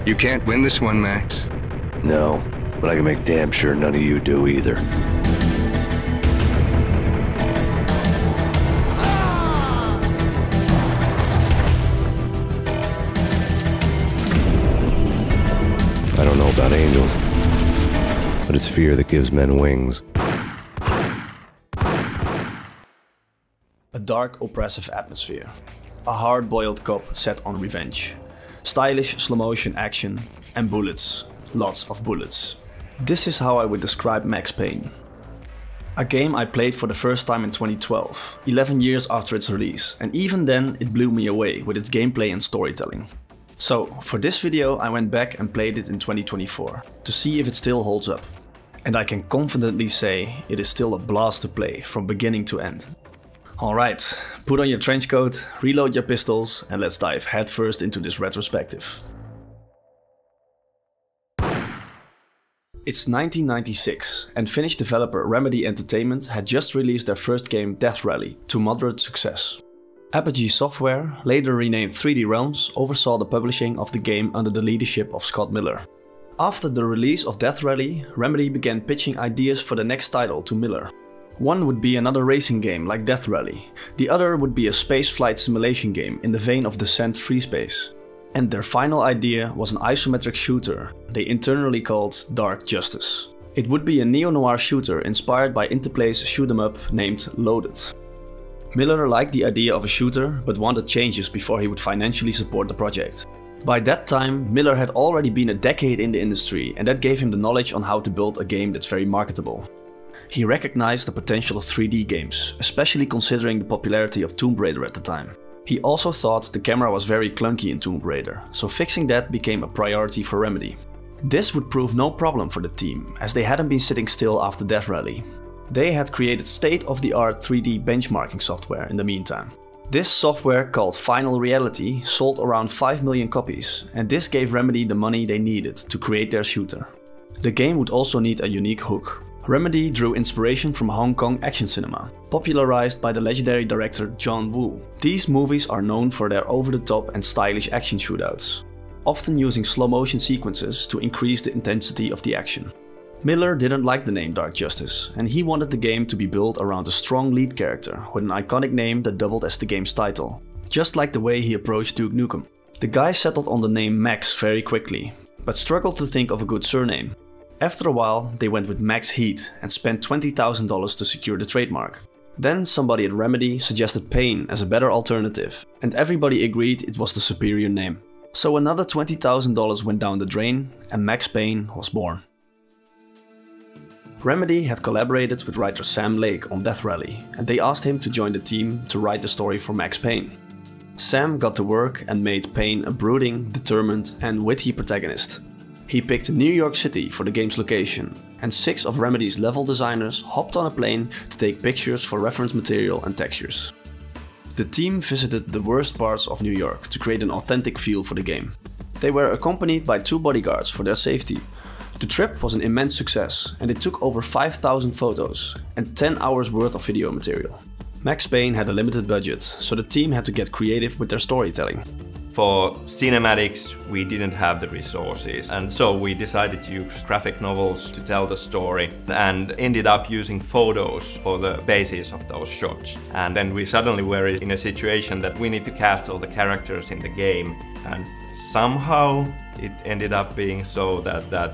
You can't win this one, Max. No, but I can make damn sure none of you do either. I don't know about angels, but it's fear that gives men wings. A dark, oppressive atmosphere. A hard-boiled cop set on revenge. Stylish slow-motion action and bullets. Lots of bullets. This is how I would describe Max Payne. A game I played for the first time in 2012, 11 years after its release, and even then it blew me away with its gameplay and storytelling. So, for this video I went back and played it in 2024, to see if it still holds up. And I can confidently say it is still a blast to play from beginning to end. Alright, put on your trench coat, reload your pistols, and let's dive headfirst into this retrospective. It's 1996, and Finnish developer Remedy Entertainment had just released their first game Death Rally to moderate success. Apogee Software, later renamed 3D Realms, oversaw the publishing of the game under the leadership of Scott Miller. After the release of Death Rally, Remedy began pitching ideas for the next title to Miller. One would be another racing game like Death Rally, the other would be a space flight simulation game in the vein of Descent Free Space. And their final idea was an isometric shooter they internally called Dark Justice. It would be a neo-noir shooter inspired by Interplay's shoot-'em-up named Loaded. Miller liked the idea of a shooter, but wanted changes before he would financially support the project. By that time, Miller had already been a decade in the industry, and that gave him the knowledge on how to build a game that's very marketable. He recognized the potential of 3D games, especially considering the popularity of Tomb Raider at the time. He also thought the camera was very clunky in Tomb Raider, so fixing that became a priority for Remedy. This would prove no problem for the team, as they hadn't been sitting still after Death Rally. They had created state-of-the-art 3D benchmarking software in the meantime. This software, called Final Reality, sold around 5 million copies, and this gave Remedy the money they needed to create their shooter. The game would also need a unique hook. Remedy drew inspiration from Hong Kong action cinema, popularized by the legendary director John Woo. These movies are known for their over-the-top and stylish action shootouts, often using slow-motion sequences to increase the intensity of the action. Miller didn't like the name Dark Justice, and he wanted the game to be built around a strong lead character with an iconic name that doubled as the game's title, just like the way he approached Duke Nukem. The guy settled on the name Max very quickly, but struggled to think of a good surname. After a while, they went with Max Heat and spent $20,000 to secure the trademark. Then somebody at Remedy suggested Payne as a better alternative, and everybody agreed it was the superior name. So another $20,000 went down the drain, and Max Payne was born. Remedy had collaborated with writer Sam Lake on Death Rally, and they asked him to join the team to write the story for Max Payne. Sam got to work and made Payne a brooding, determined and witty protagonist. He picked New York City for the game's location, and 6 of Remedy's level designers hopped on a plane to take pictures for reference material and textures. The team visited the worst parts of New York to create an authentic feel for the game. They were accompanied by 2 bodyguards for their safety. The trip was an immense success, and it took over 5,000 photos and 10 hours worth of video material. Max Payne had a limited budget, so the team had to get creative with their storytelling. For cinematics, we didn't have the resources, and so we decided to use graphic novels to tell the story and ended up using photos for the basis of those shots. And then we suddenly were in a situation that we need to cast all the characters in the game, and somehow it ended up being so that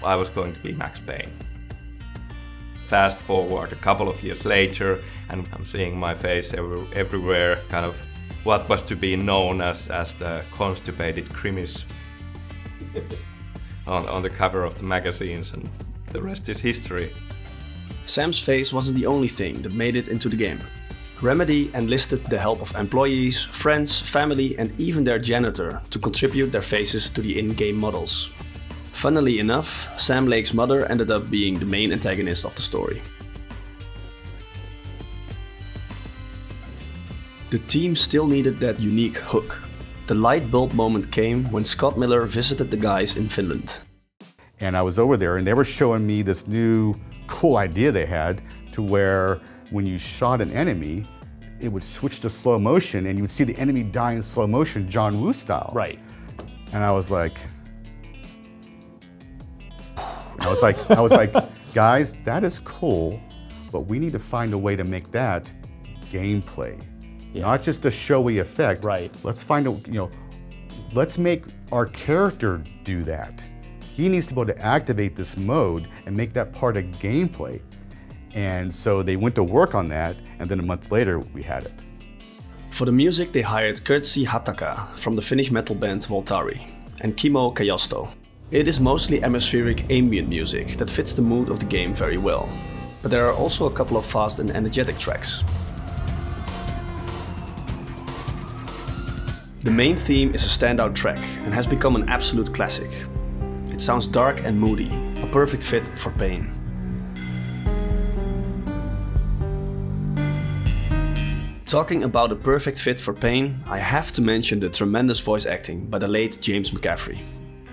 I was going to be Max Payne. Fast forward a couple of years later, and I'm seeing my face everywhere, kind of what was to be known as the constipated crimis on the cover of the magazines, and the rest is history. Sam's face wasn't the only thing that made it into the game. Remedy enlisted the help of employees, friends, family and even their janitor to contribute their faces to the in-game models. Funnily enough, Sam Lake's mother ended up being the main antagonist of the story. The team still needed that unique hook. The light bulb moment came when Scott Miller visited the guys in Finland. And I was over there and they were showing me this new cool idea they had to where when you shot an enemy, it would switch to slow motion and you would see the enemy die in slow motion, John Woo style. Right. And I was like, guys, that is cool, but we need to find a way to make that gameplay, not just a showy effect. Right. Let's find a, let's make our character do that. He needs to be able to activate this mode and make that part of gameplay. And so they went to work on that, and then a month later we had it. For the music they hired Kirtsi Hataka from the Finnish metal band Voltari and Kimmo Kajasto. It is mostly atmospheric ambient music that fits the mood of the game very well. But there are also a couple of fast and energetic tracks. The main theme is a standout track and has become an absolute classic. It sounds dark and moody, a perfect fit for Payne. Talking about a perfect fit for Payne, I have to mention the tremendous voice acting by the late James McCaffrey.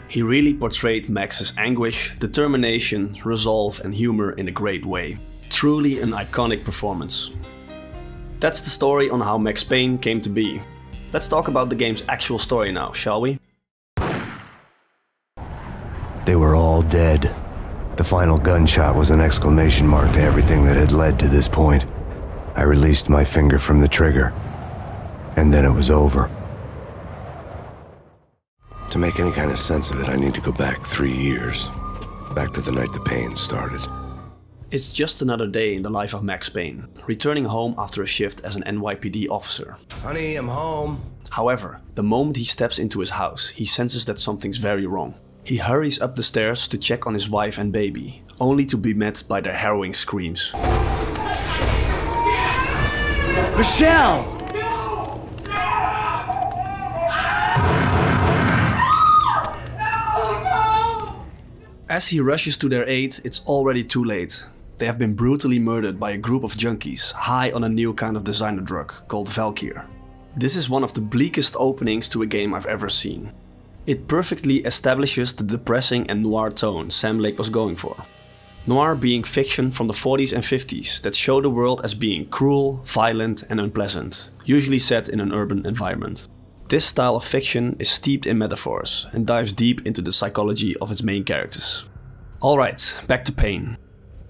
He really portrayed Max's anguish, determination, resolve and humor in a great way. Truly an iconic performance. That's the story on how Max Payne came to be. Let's talk about the game's actual story now, shall we? They were all dead. The final gunshot was an exclamation mark to everything that had led to this point. I released my finger from the trigger, and then it was over. To make any kind of sense of it, I need to go back 3 years. Back to the night the pain started. It's just another day in the life of Max Payne, returning home after a shift as an NYPD officer. Honey, I'm home. However, the moment he steps into his house, he senses that something's very wrong. He hurries up the stairs to check on his wife and baby, only to be met by their harrowing screams. Michelle! As he rushes to their aid, it's already too late. They have been brutally murdered by a group of junkies high on a new kind of designer drug called Valkyr. This is one of the bleakest openings to a game I've ever seen. It perfectly establishes the depressing and noir tone Sam Lake was going for. Noir being fiction from the 40s and 50s that show the world as being cruel, violent and unpleasant, usually set in an urban environment. This style of fiction is steeped in metaphors and dives deep into the psychology of its main characters. Alright, back to Payne.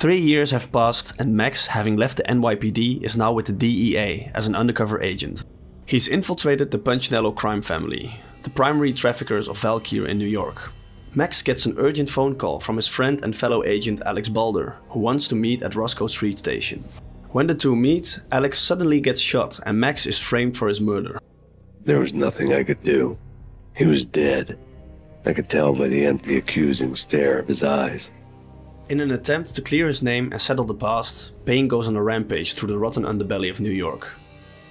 3 years have passed and Max, having left the NYPD, is now with the DEA as an undercover agent. He's infiltrated the Punchinello crime family, the primary traffickers of Valkyr in New York. Max gets an urgent phone call from his friend and fellow agent Alex Balder, who wants to meet at Roscoe Street Station. When the two meet, Alex suddenly gets shot and Max is framed for his murder. There was nothing I could do. He was dead. I could tell by the empty, accusing stare of his eyes. In an attempt to clear his name and settle the past, Payne goes on a rampage through the rotten underbelly of New York.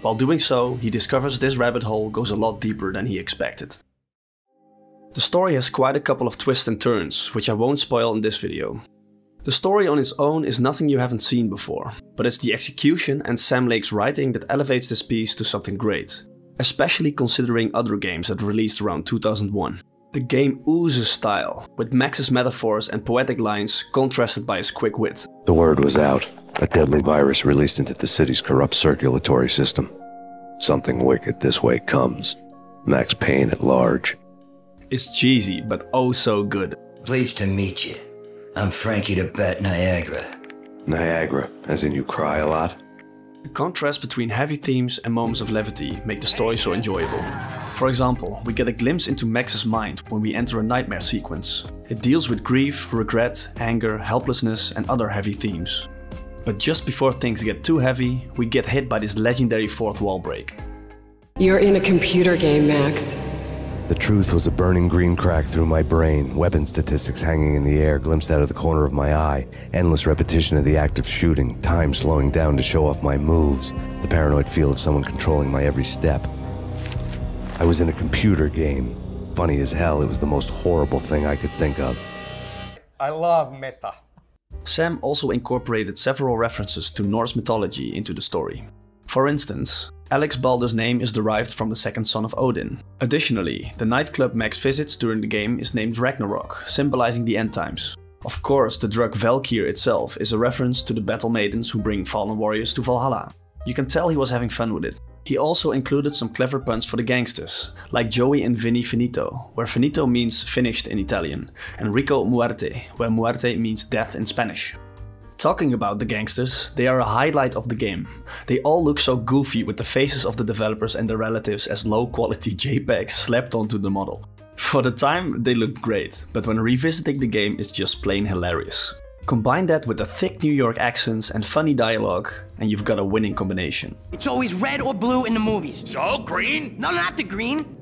While doing so, he discovers this rabbit hole goes a lot deeper than he expected. The story has quite a couple of twists and turns, which I won't spoil in this video. The story on its own is nothing you haven't seen before, but it's the execution and Sam Lake's writing that elevates this piece to something great, especially considering other games that released around 2001. The game oozes style, with Max's metaphors and poetic lines contrasted by his quick wit. The word was out. A deadly virus released into the city's corrupt circulatory system. Something wicked this way comes. Max Payne at large. It's cheesy, but oh so good. Pleased to meet you. I'm Frankie the Bat Niagara. Niagara, as in you cry a lot? The contrast between heavy themes and moments of levity make the story so enjoyable. For example, we get a glimpse into Max's mind when we enter a nightmare sequence. It deals with grief, regret, anger, helplessness and other heavy themes. But just before things get too heavy, we get hit by this legendary fourth wall break. You're in a computer game, Max. The truth was a burning green crack through my brain, weapon statistics hanging in the air glimpsed out of the corner of my eye, endless repetition of the act of shooting, time slowing down to show off my moves, the paranoid feel of someone controlling my every step. I was in a computer game. Funny as hell, it was the most horrible thing I could think of. I love meta. Sam also incorporated several references to Norse mythology into the story. For instance, Alex Balder's name is derived from the second son of Odin. Additionally, the nightclub Max visits during the game is named Ragnarok, symbolizing the end times. Of course, the drug Valkyr itself is a reference to the battle maidens who bring fallen warriors to Valhalla. You can tell he was having fun with it. He also included some clever puns for the gangsters, like Joey and Vinny Finito, where finito means finished in Italian, and Rico Muerte, where muerte means death in Spanish. Talking about the gangsters, they are a highlight of the game. They all look so goofy with the faces of the developers and their relatives as low quality JPEGs slapped onto the model. For the time, they looked great, but when revisiting the game, it's just plain hilarious. Combine that with the thick New York accents and funny dialogue, and you've got a winning combination. It's always red or blue in the movies. So, green? No, not the green.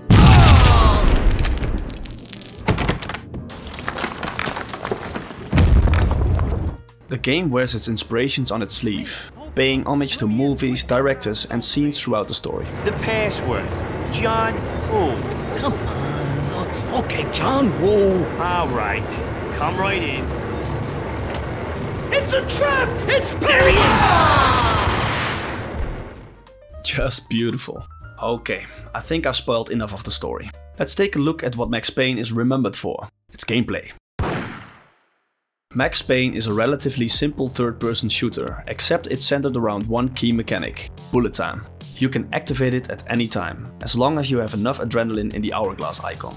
The game wears its inspirations on its sleeve, paying homage to movies, directors, and scenes throughout the story. The password, John Woo. Come on. Okay, John Woo. All right, come right in. It's a trap! It's Pier! Just beautiful. Okay, I think I've spoiled enough of the story. Let's take a look at what Max Payne is remembered for. Its gameplay. Max Payne is a relatively simple third-person shooter, except it's centered around one key mechanic, bullet time. You can activate it at any time, as long as you have enough adrenaline in the hourglass icon.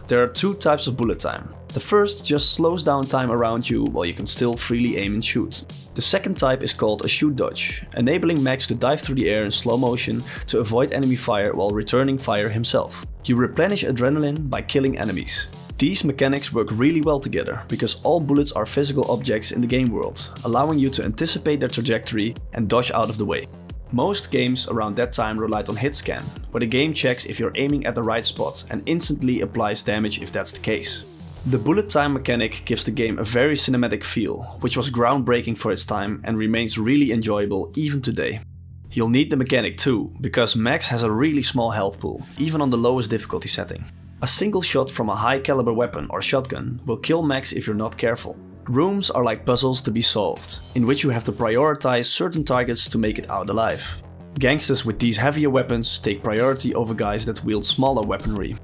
There are two types of bullet time. The first just slows down time around you while you can still freely aim and shoot. The second type is called a shoot dodge, enabling Max to dive through the air in slow motion to avoid enemy fire while returning fire himself. You replenish adrenaline by killing enemies. These mechanics work really well together because all bullets are physical objects in the game world, allowing you to anticipate their trajectory and dodge out of the way. Most games around that time relied on hit scan, where the game checks if you're aiming at the right spot and instantly applies damage if that's the case. The bullet time mechanic gives the game a very cinematic feel, which was groundbreaking for its time and remains really enjoyable even today. You'll need the mechanic too, because Max has a really small health pool, even on the lowest difficulty setting. A single shot from a high caliber weapon or shotgun will kill Max if you're not careful. Rooms are like puzzles to be solved, in which you have to prioritize certain targets to make it out alive. Gangsters with these heavier weapons take priority over guys that wield smaller weaponry.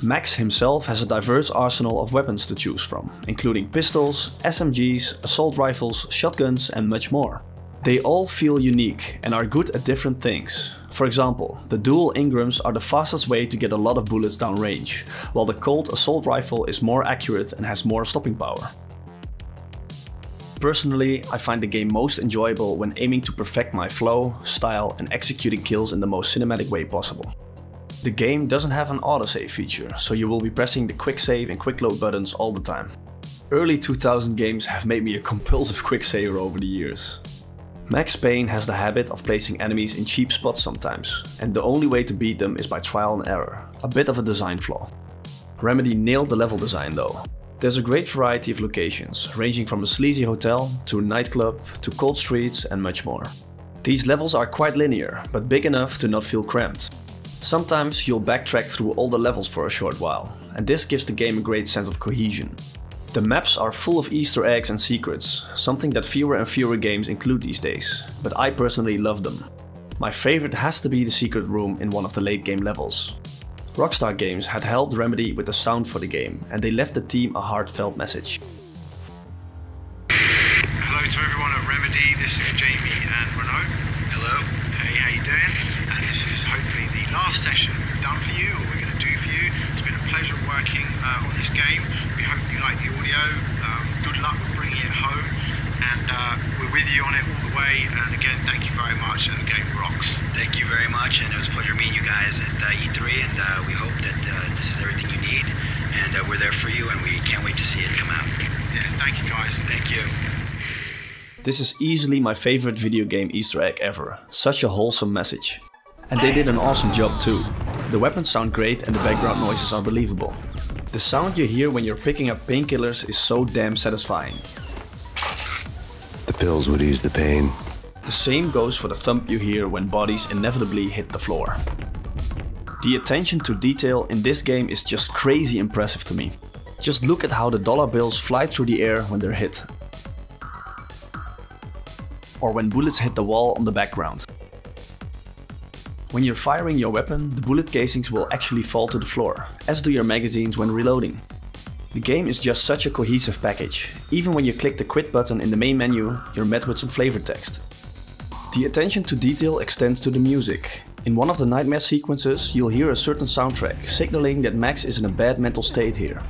Max himself has a diverse arsenal of weapons to choose from, including pistols, SMGs, assault rifles, shotguns and much more. They all feel unique and are good at different things. For example, the dual Ingrams are the fastest way to get a lot of bullets down range, while the Colt assault rifle is more accurate and has more stopping power. Personally, I find the game most enjoyable when aiming to perfect my flow, style and executing kills in the most cinematic way possible. The game doesn't have an autosave feature, so you will be pressing the quick save and quick load buttons all the time. Early 2000 games have made me a compulsive quick saver over the years. Max Payne has the habit of placing enemies in cheap spots sometimes, and the only way to beat them is by trial and error, a bit of a design flaw. Remedy nailed the level design though. There's a great variety of locations, ranging from a sleazy hotel, to a nightclub, to cold streets and much more. These levels are quite linear, but big enough to not feel cramped. Sometimes you'll backtrack through all the levels for a short while, and this gives the game a great sense of cohesion. The maps are full of Easter eggs and secrets, something that fewer and fewer games include these days, but I personally love them. My favorite has to be the secret room in one of the late game levels. Rockstar Games had helped Remedy with the sound for the game, and they left the team a heartfelt message. Hello to everyone at Remedy, this is Jamie and Renaud. Hello. Hey, how you doing? And this is hopefully the last session we've done for you, or we're going to do for you. It's been a pleasure working on this game. We hope you like the audio. Good luck with bringing it home. And we're with you on it all the way. And again, thank you very much, and the game rocks. Thank you very much, and it was a pleasure meeting you guys at E3, and we hope that this is everything you need, and we're there for you, and we can't wait to see it come out. Yeah, thank you guys. Thank you. This is easily my favorite video game Easter egg ever. Such a wholesome message. And they did an awesome job too. The weapons sound great and the background noises are believable. The sound you hear when you're picking up painkillers is so damn satisfying. The pills would ease the pain. The same goes for the thump you hear when bodies inevitably hit the floor. The attention to detail in this game is just crazy impressive to me. Just look at how the dollar bills fly through the air when they're hit. Or when bullets hit the wall on the background. When you're firing your weapon, the bullet casings will actually fall to the floor, as do your magazines when reloading. The game is just such a cohesive package. Even when you click the quit button in the main menu, you're met with some flavor text. The attention to detail extends to the music. In one of the nightmare sequences, you'll hear a certain soundtrack, signaling that Max is in a bad mental state here.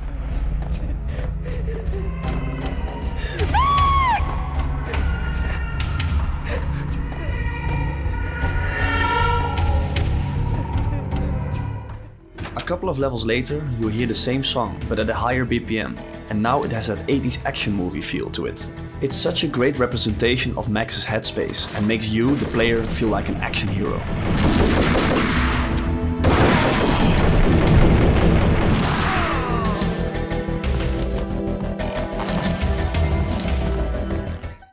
A couple of levels later, you'll hear the same song, but at a higher BPM, and now it has that 80s action movie feel to it. It's such a great representation of Max's headspace and makes you, the player, feel like an action hero.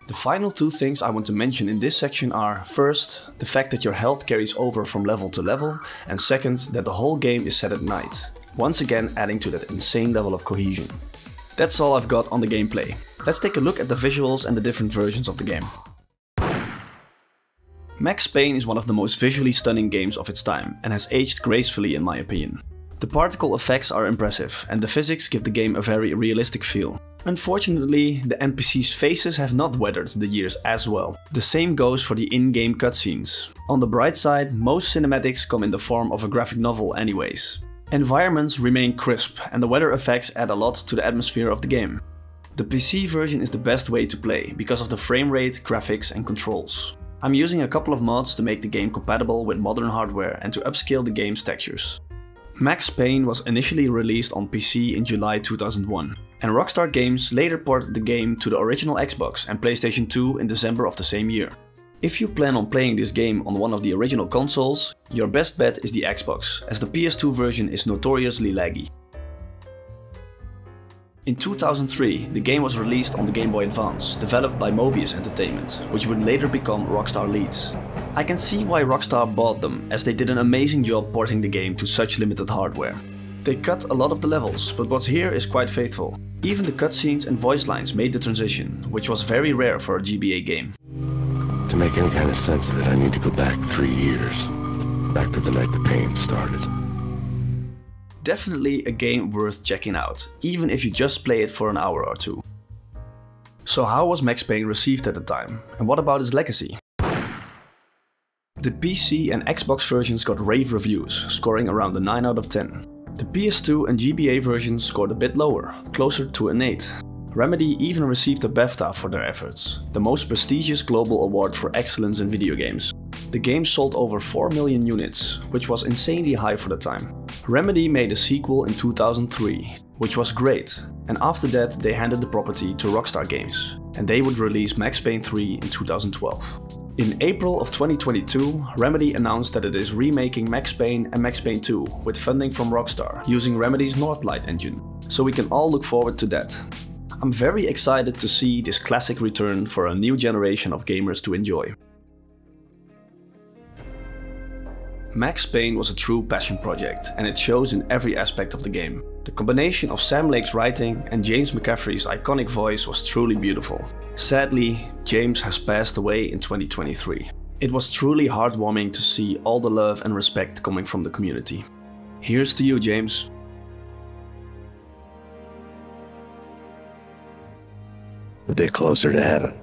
The final two things I want to mention in this section are, first, the fact that your health carries over from level to level, and second, that the whole game is set at night, once again adding to that insane level of cohesion. That's all I've got on the gameplay. Let's take a look at the visuals and the different versions of the game. Max Payne is one of the most visually stunning games of its time and has aged gracefully in my opinion. The particle effects are impressive and the physics give the game a very realistic feel. Unfortunately, the NPCs' faces have not weathered the years as well. The same goes for the in-game cutscenes. On the bright side, most cinematics come in the form of a graphic novel anyways. Environments remain crisp and the weather effects add a lot to the atmosphere of the game. The PC version is the best way to play because of the frame rate, graphics and controls. I'm using a couple of mods to make the game compatible with modern hardware and to upscale the game's textures. Max Payne was initially released on PC in July 2001, and Rockstar Games later ported the game to the original Xbox and PlayStation 2 in December of the same year. If you plan on playing this game on one of the original consoles, your best bet is the Xbox, as the PS2 version is notoriously laggy. In 2003, the game was released on the Game Boy Advance, developed by Mobius Entertainment, which would later become Rockstar Leeds. I can see why Rockstar bought them, as they did an amazing job porting the game to such limited hardware. They cut a lot of the levels, but what's here is quite faithful. Even the cutscenes and voice lines made the transition, which was very rare for a GBA game. To make any kind of sense of it, I need to go back 3 years. Back to the night the pain started. Definitely a game worth checking out, even if you just play it for an hour or two. So how was Max Payne received at the time, and what about its legacy? The PC and Xbox versions got rave reviews, scoring around a 9 out of 10. The PS2 and GBA versions scored a bit lower, closer to an 8. Remedy even received a BAFTA for their efforts, the most prestigious global award for excellence in video games. The game sold over 4 million units, which was insanely high for the time. Remedy made a sequel in 2003, which was great, and after that they handed the property to Rockstar Games, and they would release Max Payne 3 in 2012. In April of 2022, Remedy announced that it is remaking Max Payne and Max Payne 2 with funding from Rockstar, using Remedy's Northlight engine, so we can all look forward to that. I'm very excited to see this classic return for a new generation of gamers to enjoy. Max Payne was a true passion project, and it shows in every aspect of the game. The combination of Sam Lake's writing and James McCaffrey's iconic voice was truly beautiful. Sadly, James has passed away in 2023. It was truly heartwarming to see all the love and respect coming from the community. Here's to you, James. A bit closer to heaven.